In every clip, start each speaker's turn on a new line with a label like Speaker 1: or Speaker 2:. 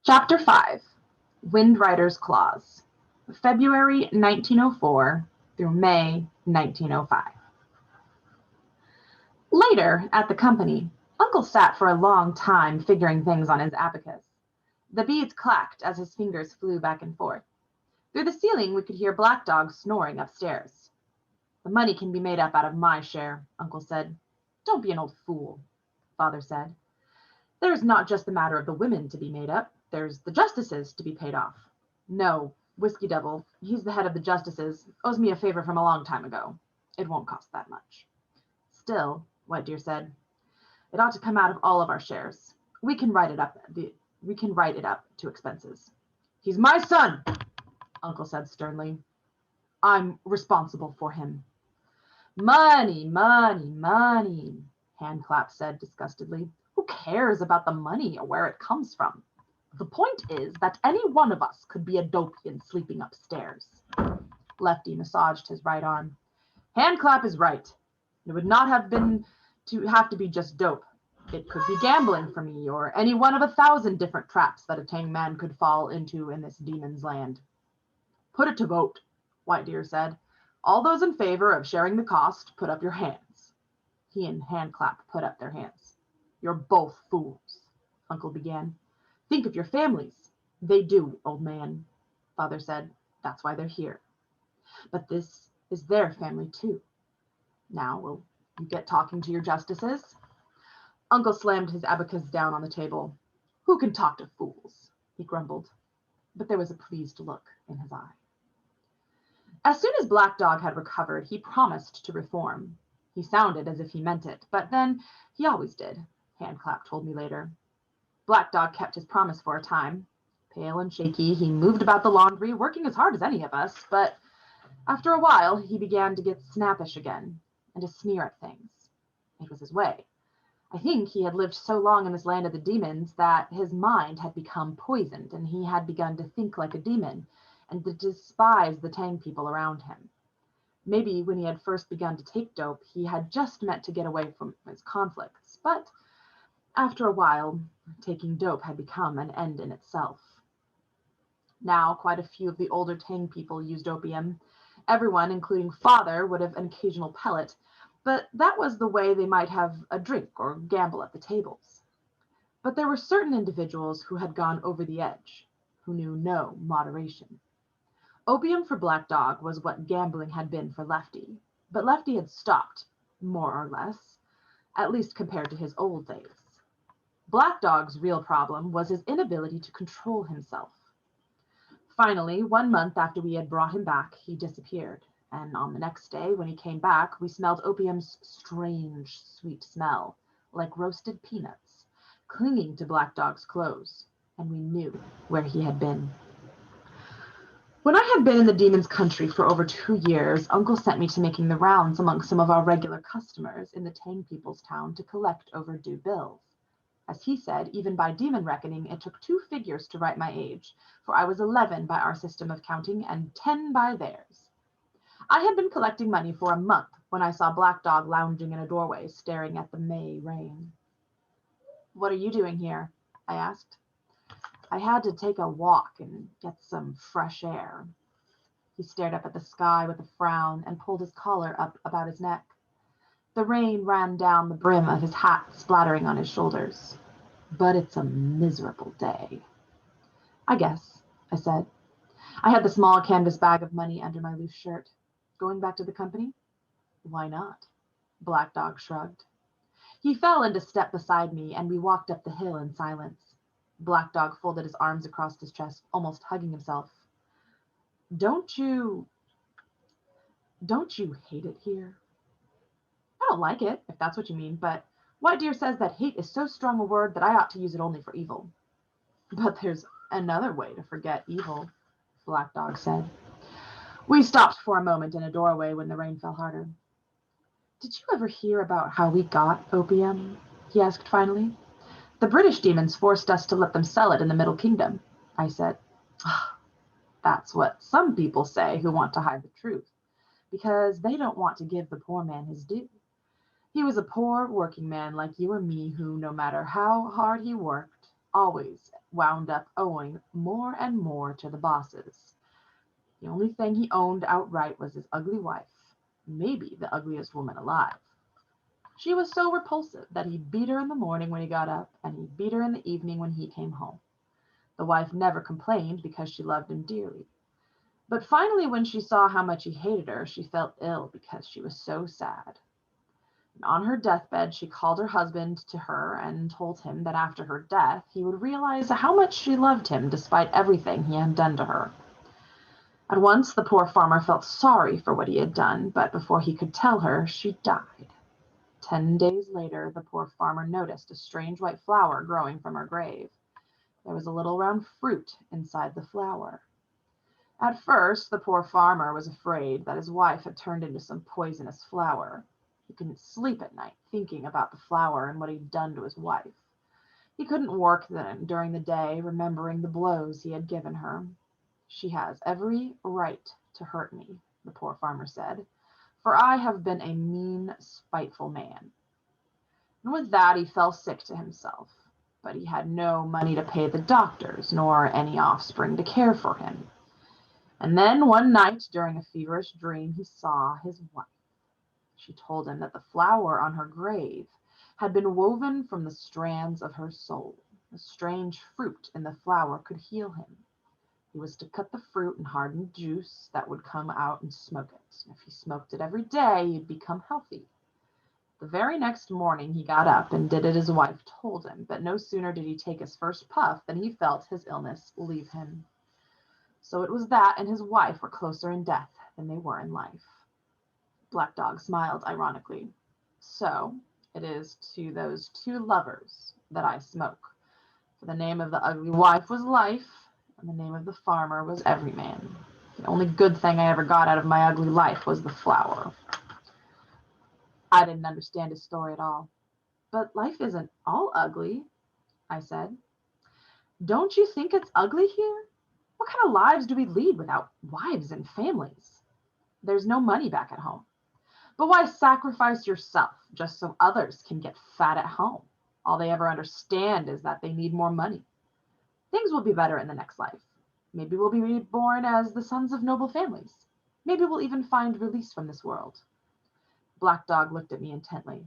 Speaker 1: Chapter 5, Windrider's Claws, February 1904 through May 1905. Later, at the company, Uncle sat for a long time figuring things on his abacus. The beads clacked as his fingers flew back and forth. Through the ceiling we could hear Black Dog snoring upstairs. "The money can be made up out of my share," Uncle said. "Don't be an old fool," Father said. "There's not just the matter of the women to be made up. There's the justices to be paid off. No, Whiskey Devil, he's the head of the justices, owes me a favor from a long time ago. It won't cost that much." "Still," White Deer said, "it ought to come out of all of our shares. We can write it up to expenses." "He's my son," Uncle said sternly. "I'm responsible for him." "Money, money, money," Handclap said disgustedly. "Who cares about the money or where it comes from? The point is that any one of us could be a dopian sleeping upstairs." Lefty massaged his right arm. "Handclap is right. It would not have to be just dope. It could be gambling for me, or any one of 1,000 different traps that a tame man could fall into in this demon's land." "Put it to vote," White Deer said. "All those in favor of sharing the cost, put up your hands." He and Handclap put up their hands. "You're both fools," Uncle began. "Think of your families." "They do, old man," Father said. "That's why they're here. But this is their family too. Now, will you get talking to your justices?" Uncle slammed his abacus down on the table. "Who can talk to fools?" he grumbled. But there was a pleased look in his eye. As soon as Black Dog had recovered, he promised to reform. He sounded as if he meant it, but then he always did, Handclap told me later. Black Dog kept his promise for a time. Pale and shaky, he moved about the laundry, working as hard as any of us, but after a while he began to get snappish again and to sneer at things. It was his way. I think he had lived so long in this land of the demons that his mind had become poisoned, and he had begun to think like a demon and to despise the tang people around him. Maybe when he had first begun to take dope, he had just meant to get away from his conflicts, but after a while, taking dope had become an end in itself. Now, quite a few of the older tang people used opium. Everyone, including Father, would have an occasional pellet, but that was the way they might have a drink or gamble at the tables. But there were certain individuals who had gone over the edge, who knew no moderation. Opium for Black Dog was what gambling had been for Lefty, but Lefty had stopped, more or less, at least compared to his old days. Black Dog's real problem was his inability to control himself. Finally, 1 month after we had brought him back, he disappeared, and on the next day, when he came back, we smelled opium's strange, sweet smell, like roasted peanuts, clinging to Black Dog's clothes, and we knew where he had been. When I had been in the demon's country for over 2 years, Uncle sent me to making the rounds among some of our regular customers in the Tang people's town to collect overdue bills. As he said, even by demon reckoning, it took 2 figures to write my age, for I was 11 by our system of counting and 10 by theirs. I had been collecting money for a month when I saw Black Dog lounging in a doorway, staring at the May rain. "What are you doing here?" I asked. "I had to take a walk and get some fresh air." He stared up at the sky with a frown and pulled his collar up about his neck. The rain ran down the brim of his hat, splattering on his shoulders. "But it's a miserable day." "I guess," I said. I had the small canvas bag of money under my loose shirt. "Going back to the company?" "Why not?" Black Dog shrugged. He fell into step beside me, and we walked up the hill in silence. Black Dog folded his arms across his chest, almost hugging himself. Don't you hate it here?" "I don't like it, if that's what you mean, but White Deer says that hate is so strong a word that I ought to use it only for evil." "But there's another way to forget evil," Black Dog said. We stopped for a moment in a doorway when the rain fell harder. "Did you ever hear about how we got opium?" he asked finally. "The British demons forced us to let them sell it in the Middle Kingdom," I said. "That's what some people say who want to hide the truth, because they don't want to give the poor man his due. He was a poor working man like you or me who, no matter how hard he worked, always wound up owing more and more to the bosses. The only thing he owned outright was his ugly wife, maybe the ugliest woman alive. She was so repulsive that he beat her in the morning when he got up, and he beat her in the evening when he came home. The wife never complained because she loved him dearly. But finally, when she saw how much he hated her, she felt ill because she was so sad. And on her deathbed, she called her husband to her and told him that after her death, he would realize how much she loved him despite everything he had done to her. At once, the poor farmer felt sorry for what he had done, but before he could tell her, she died. 10 days later, the poor farmer noticed a strange white flower growing from her grave. There was a little round fruit inside the flower. At first, the poor farmer was afraid that his wife had turned into some poisonous flower. He couldn't sleep at night thinking about the flower and what he'd done to his wife. He couldn't work then during the day, remembering the blows he had given her. She has every right to hurt me, the poor farmer said, for I have been a mean, spiteful man. And with that, he fell sick to himself, but he had no money to pay the doctors, nor any offspring to care for him. And then one night, during a feverish dream, he saw his wife. She told him that the flower on her grave had been woven from the strands of her soul. A strange fruit in the flower could heal him. He was to cut the fruit and harden juice that would come out and smoke it. And if he smoked it every day, he'd become healthy. The very next morning he got up and did as his wife told him, but no sooner did he take his first puff than he felt his illness leave him. So it was that and his wife were closer in death than they were in life. Black Dog smiled ironically. So it is to those two lovers that I smoke, for the name of the ugly wife was life, and the name of the farmer was everyman. The only good thing I ever got out of my ugly life was the flower. I didn't understand his story at all. But life isn't all ugly, I said. Don't you think it's ugly here? What kind of lives do we lead without wives and families? There's no money back at home. But why sacrifice yourself just so others can get fat at home? All they ever understand is that they need more money. Things will be better in the next life. Maybe we'll be reborn as the sons of noble families. Maybe we'll even find release from this world. Black Dog looked at me intently.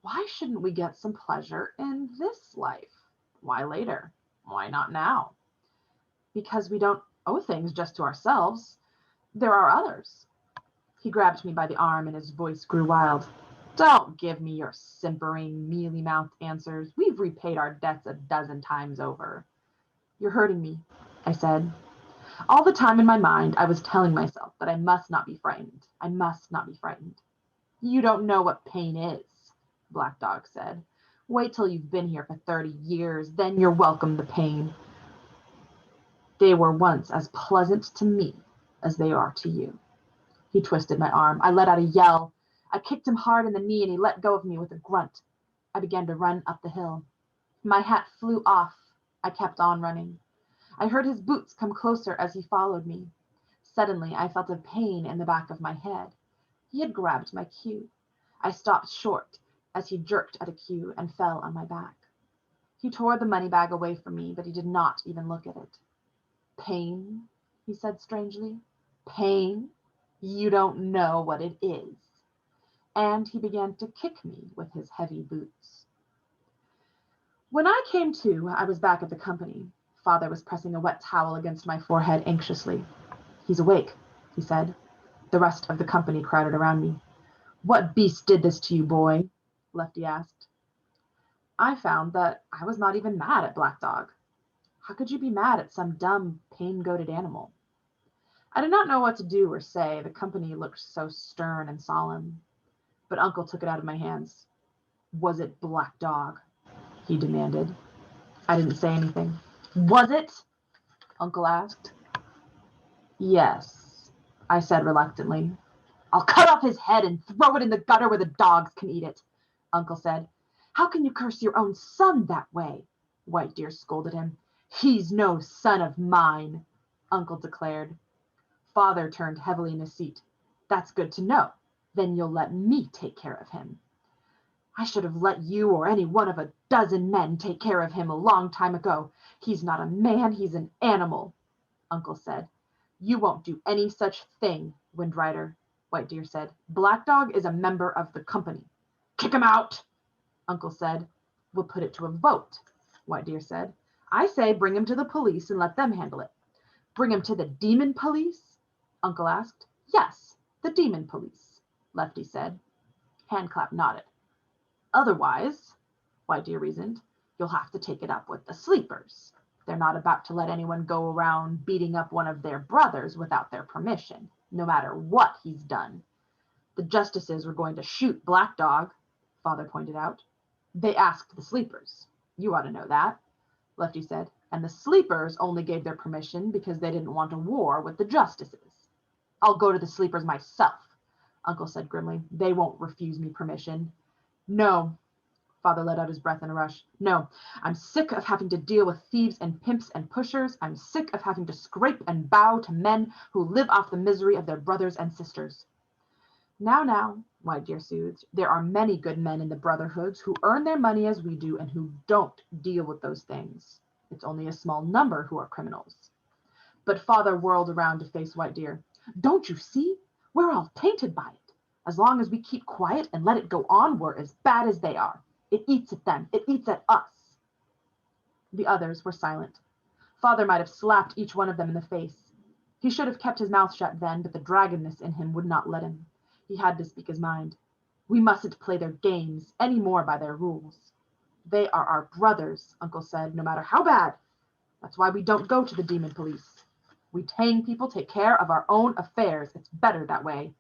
Speaker 1: Why shouldn't we get some pleasure in this life? Why later? Why not now? Because we don't owe things just to ourselves. There are others. He grabbed me by the arm and his voice grew wild. Don't give me your simpering, mealy-mouthed answers. We've repaid our debts 12 times over. You're hurting me, I said. All the time in my mind, I was telling myself that I must not be frightened. I must not be frightened. You don't know what pain is, Black Dog said. Wait till you've been here for 30 years, then you'll welcome the pain. They were once as pleasant to me as they are to you. He twisted my arm. I let out a yell. I kicked him hard in the knee and he let go of me with a grunt. I began to run up the hill. My hat flew off. I kept on running. I heard his boots come closer as he followed me. Suddenly, I felt a pain in the back of my head. He had grabbed my cue. I stopped short as he jerked at a cue and fell on my back. He tore the money bag away from me, but he did not even look at it. Pain, he said strangely. Pain? You don't know what it is. And he began to kick me with his heavy boots. When I came to, I was back at the company. Father was pressing a wet towel against my forehead anxiously. He's awake, he said. The rest of the company crowded around me. What beast did this to you, boy? Lefty asked. I found that I was not even mad at Black Dog. How could you be mad at some dumb, pain-goaded animal? I did not know what to do or say. The company looked so stern and solemn. But Uncle took it out of my hands. Was it Black Dog? He demanded. I didn't say anything. Was it? Uncle asked. Yes, I said reluctantly. I'll cut off his head and throw it in the gutter where the dogs can eat it, Uncle said. How can you curse your own son that way? White Deer scolded him. He's no son of mine, Uncle declared. Father turned heavily in his seat. That's good to know. Then you'll let me take care of him. I should have let you or any one of a dozen men take care of him a long time ago. He's not a man, he's an animal, Uncle said. You won't do any such thing, Windrider, White Deer said. Black Dog is a member of the company. Kick him out, Uncle said. We'll put it to a vote, White Deer said. I say bring him to the police and let them handle it. Bring him to the demon police? Uncle asked. Yes, the demon police, Lefty said. Handclap nodded. Otherwise, White Deer reasoned, you'll have to take it up with the sleepers. They're not about to let anyone go around beating up one of their brothers without their permission, no matter what he's done. The justices were going to shoot Black Dog, Father pointed out. They asked the sleepers. You ought to know that, Lefty said. And the sleepers only gave their permission because they didn't want a war with the justices. I'll go to the sleepers myself, Uncle said grimly. They won't refuse me permission. No, Father let out his breath in a rush. No, I'm sick of having to deal with thieves and pimps and pushers. I'm sick of having to scrape and bow to men who live off the misery of their brothers and sisters. Now, White Deer soothed, there are many good men in the brotherhoods who earn their money as we do and who don't deal with those things. It's only a small number who are criminals. But Father whirled around to face White Deer. Don't you see? We're all tainted by it. As long as we keep quiet and let it go on, we're as bad as they are. It eats at them. It eats at us. The others were silent. Father might have slapped each one of them in the face. He should have kept his mouth shut then, but the dragonness in him would not let him. He had to speak his mind. We mustn't play their games any more by their rules. They are our brothers, Uncle said, no matter how bad. That's why we don't go to the demon police. We Tang people take care of our own affairs. It's better that way.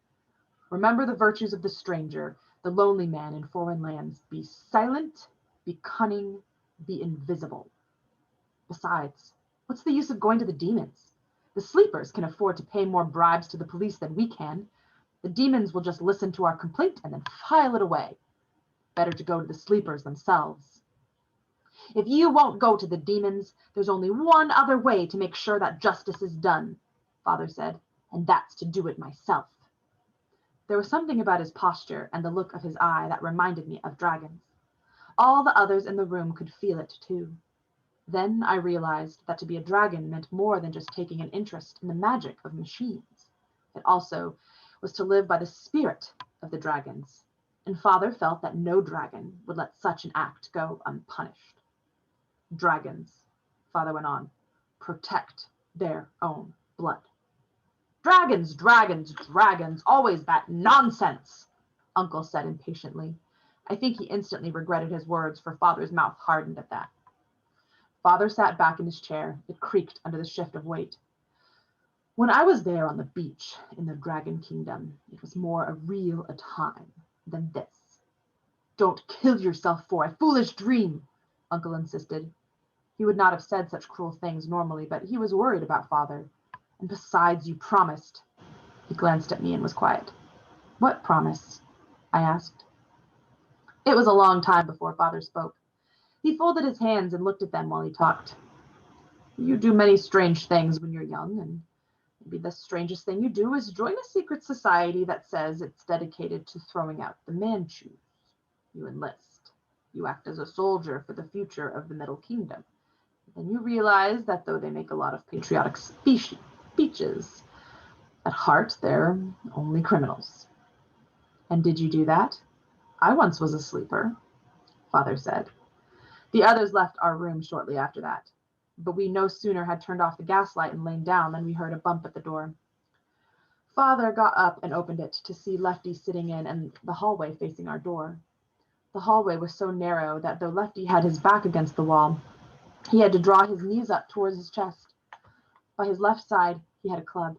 Speaker 1: Remember the virtues of the stranger, the lonely man in foreign lands. Be silent, be cunning, be invisible. Besides, what's the use of going to the demons? The sleepers can afford to pay more bribes to the police than we can. The demons will just listen to our complaint and then file it away. Better to go to the sleepers themselves. If you won't go to the demons, there's only one other way to make sure that justice is done, Father said, and that's to do it myself. There was something about his posture and the look of his eye that reminded me of dragons. All the others in the room could feel it too. Then I realized that to be a dragon meant more than just taking an interest in the magic of machines. It also was to live by the spirit of the dragons, and Father felt that no dragon would let such an act go unpunished. Dragons, Father went on, protect their own blood. Dragons, dragons, dragons, always that nonsense, Uncle said impatiently. I think he instantly regretted his words, for Father's mouth hardened at that. Father sat back in his chair. It creaked under the shift of weight. When I was there on the beach in the Dragon Kingdom, it was more a real a time than this. Don't kill yourself for a foolish dream, Uncle insisted. He would not have said such cruel things normally, but he was worried about Father. And besides, you promised. He glanced at me and was quiet. What promise? I asked. It was a long time before Father spoke. He folded his hands and looked at them while he talked. You do many strange things when you're young, and maybe the strangest thing you do is join a secret society that says it's dedicated to throwing out the Manchus. You enlist. You act as a soldier for the future of the Middle Kingdom. Then you realize that though they make a lot of patriotic speeches, at heart they're only criminals. And did you do that? I once was a sleeper, Father said. The others left our room shortly after that, but we no sooner had turned off the gaslight and lain down than we heard a bump at the door. Father got up and opened it to see Lefty sitting in and the hallway facing our door. The hallway was so narrow that though Lefty had his back against the wall, he had to draw his knees up towards his chest. By his left side, he had a club.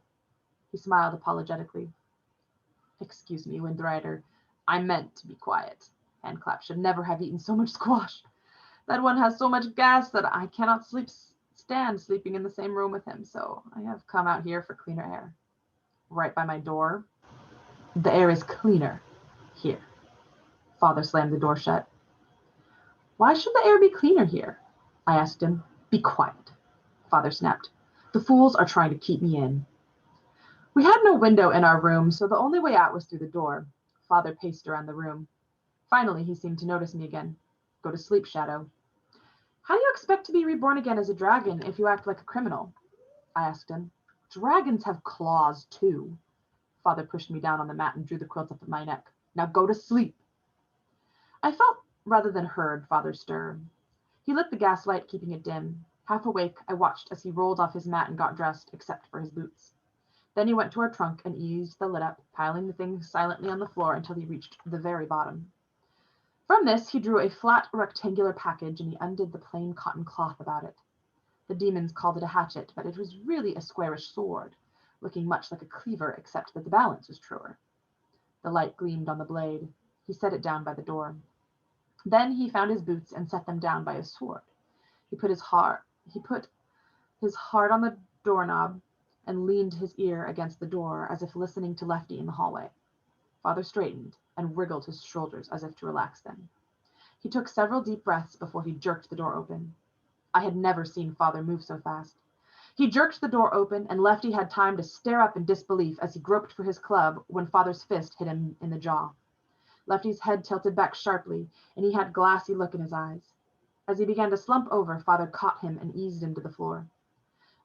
Speaker 1: He smiled apologetically. Excuse me, Windrider. I meant to be quiet. Handclap should never have eaten so much squash. That one has so much gas that I cannot stand sleeping in the same room with him, so I have come out here for cleaner air. Right by my door. The air is cleaner here. Father slammed the door shut. Why should the air be cleaner here? I asked him. Be quiet, Father snapped. The fools are trying to keep me in. We had no window in our room, so the only way out was through the door. Father paced around the room. Finally, he seemed to notice me again. Go to sleep, Shadow. How do you expect to be reborn again as a dragon if you act like a criminal? I asked him. Dragons have claws, too. Father pushed me down on the mat and drew the quilt up at my neck. Now go to sleep. I felt rather than heard Father stir. He lit the gaslight, keeping it dim. Half awake, I watched as he rolled off his mat and got dressed, except for his boots. Then he went to our trunk and eased the lid up, piling the things silently on the floor until he reached the very bottom. From this, he drew a flat, rectangular package, and he undid the plain cotton cloth about it. The demons called it a hatchet, but it was really a squarish sword, looking much like a cleaver, except that the balance was truer. The light gleamed on the blade. He set it down by the door. Then he found his boots and set them down by his sword. He put his heart on the doorknob and leaned his ear against the door as if listening to Lefty in the hallway. Father straightened and wriggled his shoulders as if to relax them. He took several deep breaths before he jerked the door open. I had never seen Father move so fast. He jerked the door open, and Lefty had time to stare up in disbelief as he groped for his club when Father's fist hit him in the jaw. Lefty's head tilted back sharply, and he had a glassy look in his eyes. As he began to slump over, Father caught him and eased him to the floor.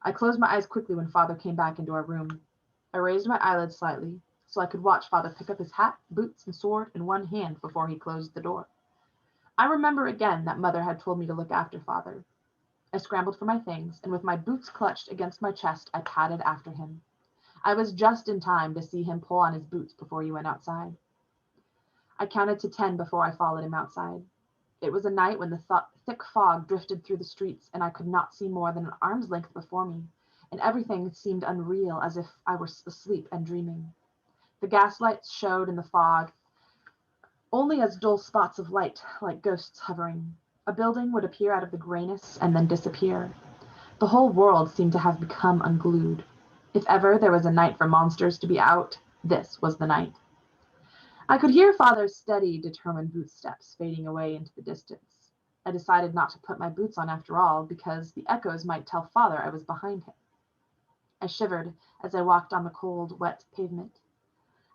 Speaker 1: I closed my eyes quickly when Father came back into our room. I raised my eyelids slightly, so I could watch Father pick up his hat, boots, and sword in one hand before he closed the door. I remember again that Mother had told me to look after Father. I scrambled for my things, and with my boots clutched against my chest, I padded after him. I was just in time to see him pull on his boots before he went outside. I counted to 10 before I followed him outside. It was a night when the thick fog drifted through the streets, and I could not see more than an arm's length before me, and everything seemed unreal, as if I were asleep and dreaming. The gaslights showed in the fog only as dull spots of light, like ghosts hovering. A building would appear out of the grayness and then disappear. The whole world seemed to have become unglued. If ever there was a night for monsters to be out, this was the night. I could hear Father's steady, determined bootsteps fading away into the distance. I decided not to put my boots on after all, because the echoes might tell Father I was behind him. I shivered as I walked on the cold, wet pavement.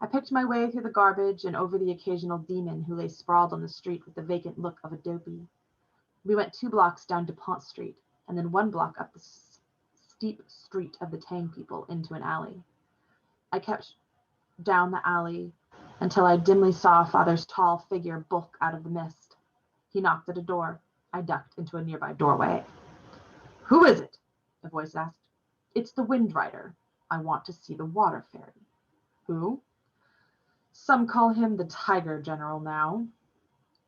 Speaker 1: I picked my way through the garbage and over the occasional demon who lay sprawled on the street with the vacant look of a dopey. We went 2 blocks down DuPont Street, and then 1 block up the steep street of the Tang people into an alley. I kept down the alley until I dimly saw Father's tall figure bulk out of the mist. He knocked at a door. I ducked into a nearby doorway. Who is it? A voice asked. It's the Wind Rider. I want to see the water fairy. Who? Some call him the Tiger General now.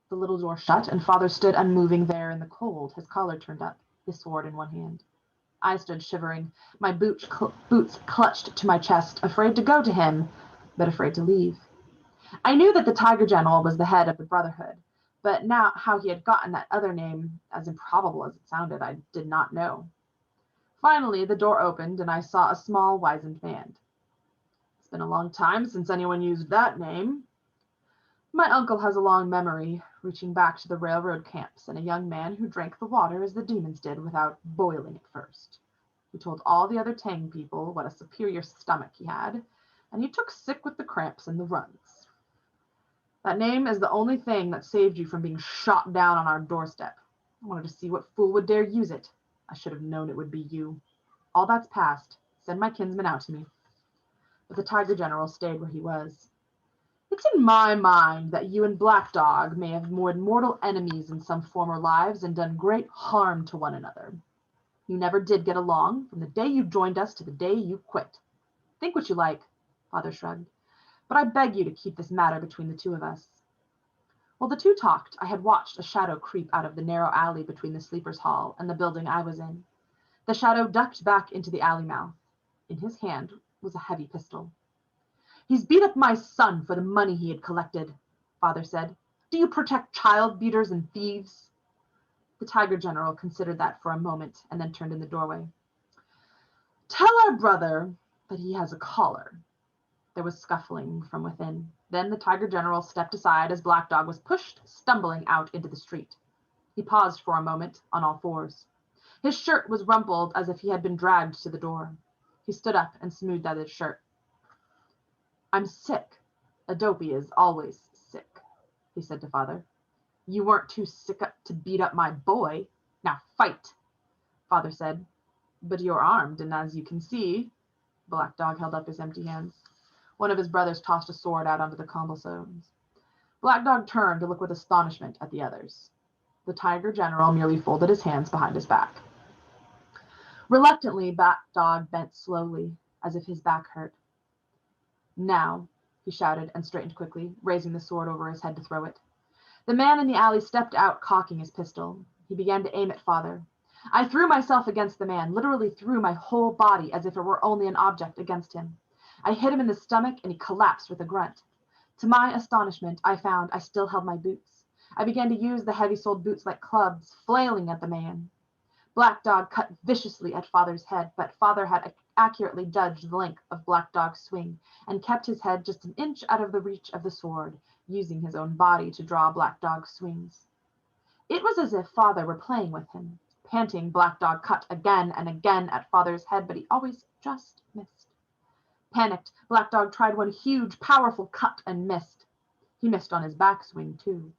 Speaker 1: The little door shut, and Father stood unmoving there in the cold, his collar turned up, his sword in one hand. I stood shivering, my boots clutched to my chest, afraid to go to him, but afraid to leave. I knew that the Tiger General was the head of the Brotherhood, but now how he had gotten that other name, as improbable as it sounded, I did not know. Finally, the door opened, and I saw a small, wizened man. It's been a long time since anyone used that name. My uncle has a long memory, reaching back to the railroad camps and a young man who drank the water as the demons did without boiling it first. He told all the other Tang people what a superior stomach he had, and he took sick with the cramps and the runs. That name is the only thing that saved you from being shot down on our doorstep. I wanted to see what fool would dare use it. I should have known it would be you. All that's past. Send my kinsman out to me. But the Tiger General stayed where he was. It's in my mind that you and Black Dog may have been mortal enemies in some former lives and done great harm to one another. You never did get along from the day you joined us to the day you quit. Think what you like, Father shrugged, but I beg you to keep this matter between the two of us. While the two talked, I had watched a shadow creep out of the narrow alley between the sleepers' hall and the building I was in. The shadow ducked back into the alley mouth. In his hand was a heavy pistol. He's beat up my son for the money he had collected, Father said. Do you protect child beaters and thieves? The Tiger General considered that for a moment and then turned in the doorway. Tell our brother that he has a collar. There was scuffling from within. Then the Tiger General stepped aside as Black Dog was pushed, stumbling out into the street. He paused for a moment on all fours. His shirt was rumpled as if he had been dragged to the door. He stood up and smoothed out his shirt. I'm sick. A dopey is always sick. he said to Father. You weren't too sick up to beat up my boy. Now fight, Father said. But you're armed, and as you can see, Black Dog held up his empty hands. One of his brothers tossed a sword out onto the cobblestones. Black Dog turned to look with astonishment at the others. The Tiger General merely folded his hands behind his back. Reluctantly, Black Dog bent slowly, as if his back hurt. Now, he shouted and straightened quickly, raising the sword over his head to throw it. The man in the alley stepped out, cocking his pistol. He began to aim at Father. I threw myself against the man, literally threw my whole body as if it were only an object against him. I hit him in the stomach, and he collapsed with a grunt. To my astonishment, I found I still held my boots. I began to use the heavy-soled boots like clubs, flailing at the man. Black Dog cut viciously at Father's head, but Father had accurately judged the length of Black Dog's swing and kept his head just an inch out of the reach of the sword, using his own body to draw Black Dog's swings. It was as if Father were playing with him. Panting, Black Dog cut again and again at Father's head, but he always just missed. Panicked, Black Dog tried one huge, powerful cut and missed. He missed on his backswing, too.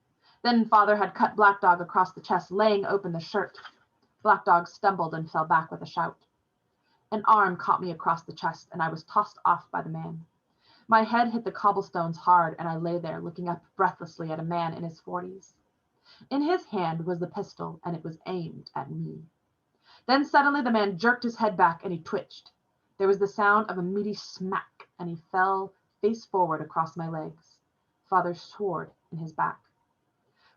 Speaker 1: Then Father had cut Black Dog across the chest, laying open the shirt. Black Dog stumbled and fell back with a shout. An arm caught me across the chest, and I was tossed off by the man. My head hit the cobblestones hard, and I lay there looking up breathlessly at a man in his 40s. In his hand was the pistol, and it was aimed at me. Then suddenly the man jerked his head back, and he twitched. There was the sound of a meaty smack, and he fell face forward across my legs, Father's sword in his back.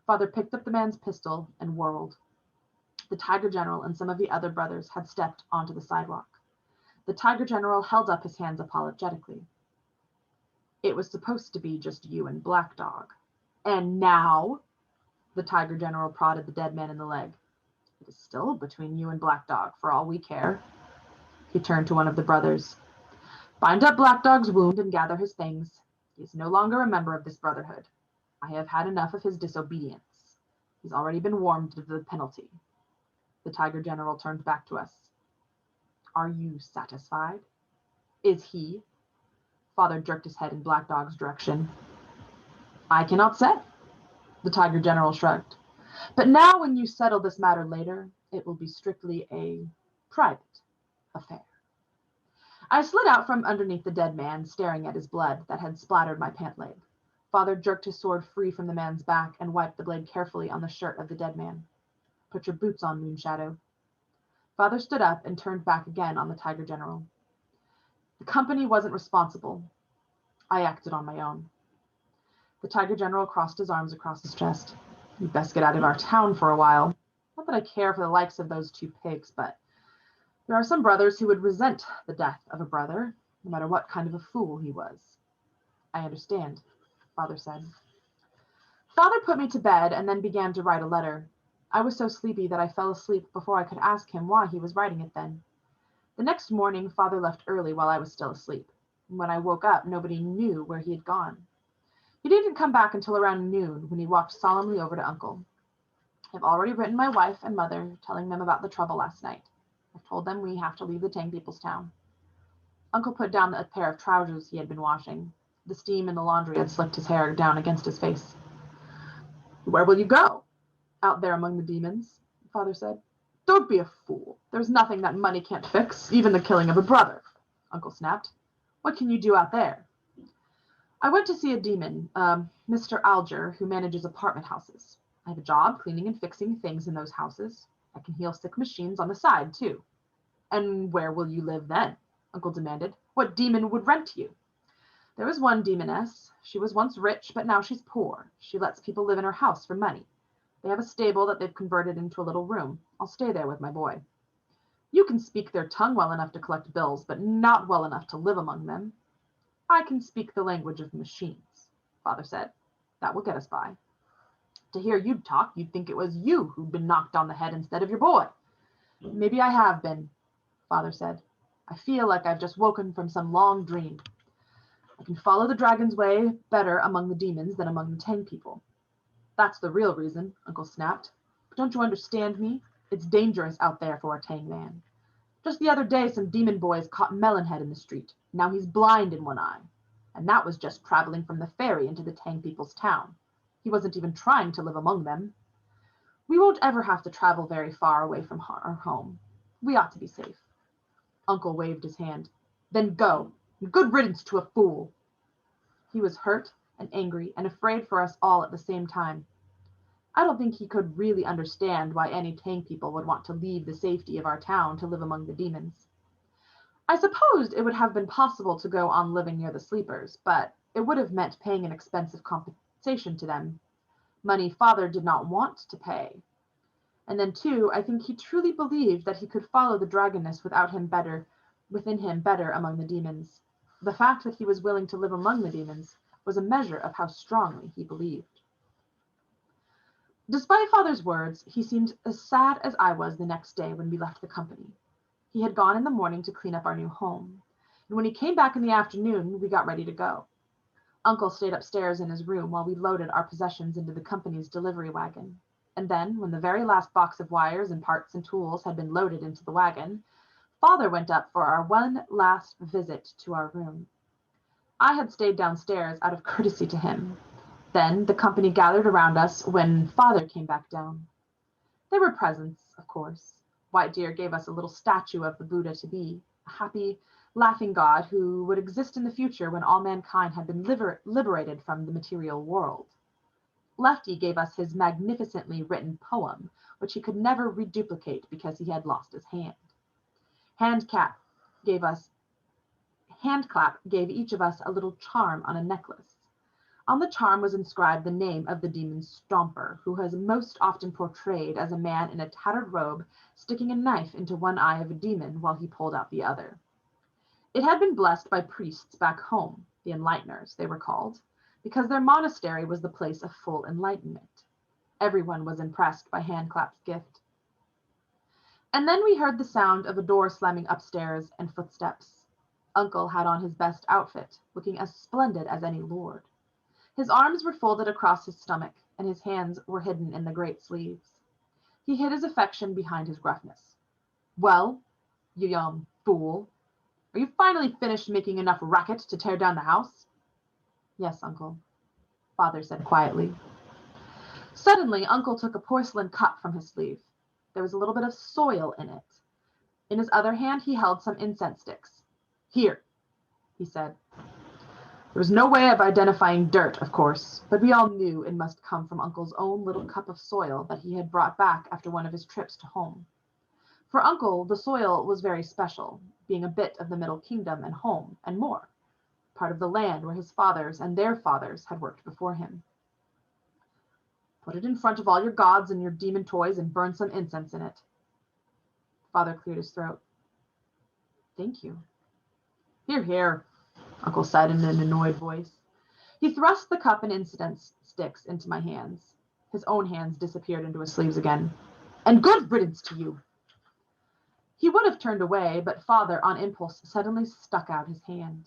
Speaker 1: Father picked up the man's pistol and whirled. The Tiger General and some of the other brothers had stepped onto the sidewalk. The Tiger General held up his hands apologetically. It was supposed to be just you and Black Dog. And now, the Tiger General prodded the dead man in the leg. It is still between you and Black Dog, for all we care. He turned to one of the brothers. Bind up Black Dog's wound and gather his things. He is no longer a member of this brotherhood. I have had enough of his disobedience. He's already been warned of the penalty. The Tiger General turned back to us. Are you satisfied? Is he? Father jerked his head in Black Dog's direction. I cannot say. The Tiger General shrugged. But now when you settle this matter later, it will be strictly a private affair. I slid out from underneath the dead man, staring at his blood that had splattered my pant leg. Father jerked his sword free from the man's back and wiped the blade carefully on the shirt of the dead man. Put your boots on, Moonshadow. Father stood up and turned back again on the Tiger General. The company wasn't responsible. I acted on my own. The Tiger General crossed his arms across his chest. You'd best get out of our town for a while. Not that I care for the likes of those two pigs, but there are some brothers who would resent the death of a brother, no matter what kind of a fool he was. I understand, Father said. Father put me to bed and then began to write a letter. I was so sleepy that I fell asleep before I could ask him why he was writing it then. The next morning, Father left early while I was still asleep. When I woke up, nobody knew where he had gone. He didn't come back until around noon, when he walked solemnly over to Uncle. I've already written my wife and mother, telling them about the trouble last night. I've told them we have to leave the Tang People's town. Uncle put down a pair of trousers he had been washing. The steam in the laundry had slicked his hair down against his face. Where will you go? Out there among the demons, Father said. Don't be a fool. There's nothing that money can't fix, even the killing of a brother, Uncle snapped. What can you do out there? I went to see a demon, Mr. Alger, who manages apartment houses. I have a job cleaning and fixing things in those houses. I can heal sick machines on the side, too. And where will you live then? Uncle demanded. What demon would rent you? There was one demoness. She was once rich, but now she's poor. She lets people live in her house for money. They have a stable that they've converted into a little room. I'll stay there with my boy. You can speak their tongue well enough to collect bills, but not well enough to live among them. I can speak the language of machines, Father said. That will get us by. To hear you talk, you'd think it was you who'd been knocked on the head instead of your boy. Maybe I have been, Father said. I feel like I've just woken from some long dream. I can follow the dragon's way better among the demons than among the Tang people. That's the real reason, Uncle snapped. But don't you understand me? It's dangerous out there for a Tang man. Just the other day, some demon boys caught Melonhead in the street. Now he's blind in one eye. And that was just traveling from the ferry into the Tang people's town. He wasn't even trying to live among them. We won't ever have to travel very far away from our home. We ought to be safe. Uncle waved his hand. Then go, and good riddance to a fool. He was hurt and angry and afraid for us all at the same time. I don't think he could really understand why any Tang people would want to leave the safety of our town to live among the demons. I supposed it would have been possible to go on living near the sleepers, but it would have meant paying an expensive compensation to them, money Father did not want to pay. And then, too, I think he truly believed that he could follow the dragoness within him better among the demons. The fact that he was willing to live among the demons was a measure of how strongly he believed. Despite Father's words, he seemed as sad as I was the next day when we left the company. He had gone in the morning to clean up our new home, and when he came back in the afternoon, we got ready to go. Uncle stayed upstairs in his room while we loaded our possessions into the company's delivery wagon. And then, when the very last box of wires and parts and tools had been loaded into the wagon, Father went up for our one last visit to our room. I had stayed downstairs out of courtesy to him. Then the company gathered around us when Father came back down. There were presents, of course. White Deer gave us a little statue of the Buddha to be, a happy, laughing God who would exist in the future when all mankind had been liberated from the material world. Lefty gave us his magnificently written poem, which he could never reduplicate because he had lost his hand. Handclap gave each of us a little charm on a necklace. On the charm was inscribed the name of the demon Stomper, who was most often portrayed as a man in a tattered robe sticking a knife into one eye of a demon while he pulled out the other. It had been blessed by priests back home, the Enlighteners they were called, because their monastery was the place of full enlightenment. Everyone was impressed by Handclap's gift. And then we heard the sound of a door slamming upstairs and footsteps. Uncle had on his best outfit, looking as splendid as any lord. His arms were folded across his stomach, and his hands were hidden in the great sleeves. He hid his affection behind his gruffness. Well, you young fool, are you finally finished making enough racket to tear down the house? Yes, Uncle, Father said quietly. Suddenly, Uncle took a porcelain cup from his sleeve. There was a little bit of soil in it. In his other hand, he held some incense sticks. Here, he said. There was no way of identifying dirt, of course, but we all knew it must come from Uncle's own little cup of soil that he had brought back after one of his trips to home. For Uncle, the soil was very special, being a bit of the Middle Kingdom and home, and more, part of the land where his fathers and their fathers had worked before him. Put it in front of all your gods and your demon toys and burn some incense in it. Father cleared his throat. Thank you. Here, here, Uncle said in an annoyed voice. He thrust the cup and incense sticks into my hands. His own hands disappeared into his sleeves again. And good riddance to you. He would have turned away, but Father, on impulse, suddenly stuck out his hand.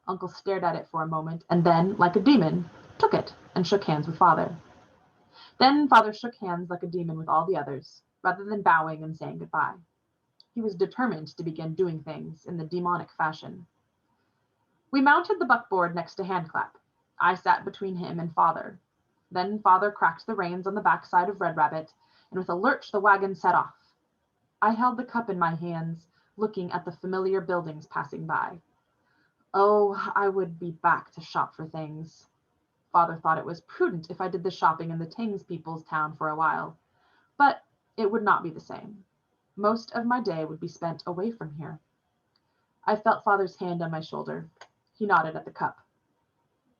Speaker 1: Uncle stared at it for a moment, and then, like a demon, took it and shook hands with Father. Then Father shook hands like a demon with all the others, rather than bowing and saying goodbye. He was determined to begin doing things in the demonic fashion. We mounted the buckboard next to Handclap. I sat between him and Father. Then Father cracked the reins on the backside of Red Rabbit, and with a lurch the wagon set off. I held the cup in my hands, looking at the familiar buildings passing by. Oh, I would be back to shop for things. Father thought it was prudent if I did the shopping in the Tings people's town for a while, but it would not be the same. Most of my day would be spent away from here. I felt Father's hand on my shoulder. He nodded at the cup.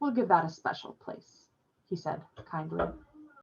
Speaker 1: We'll give that a special place, he said kindly.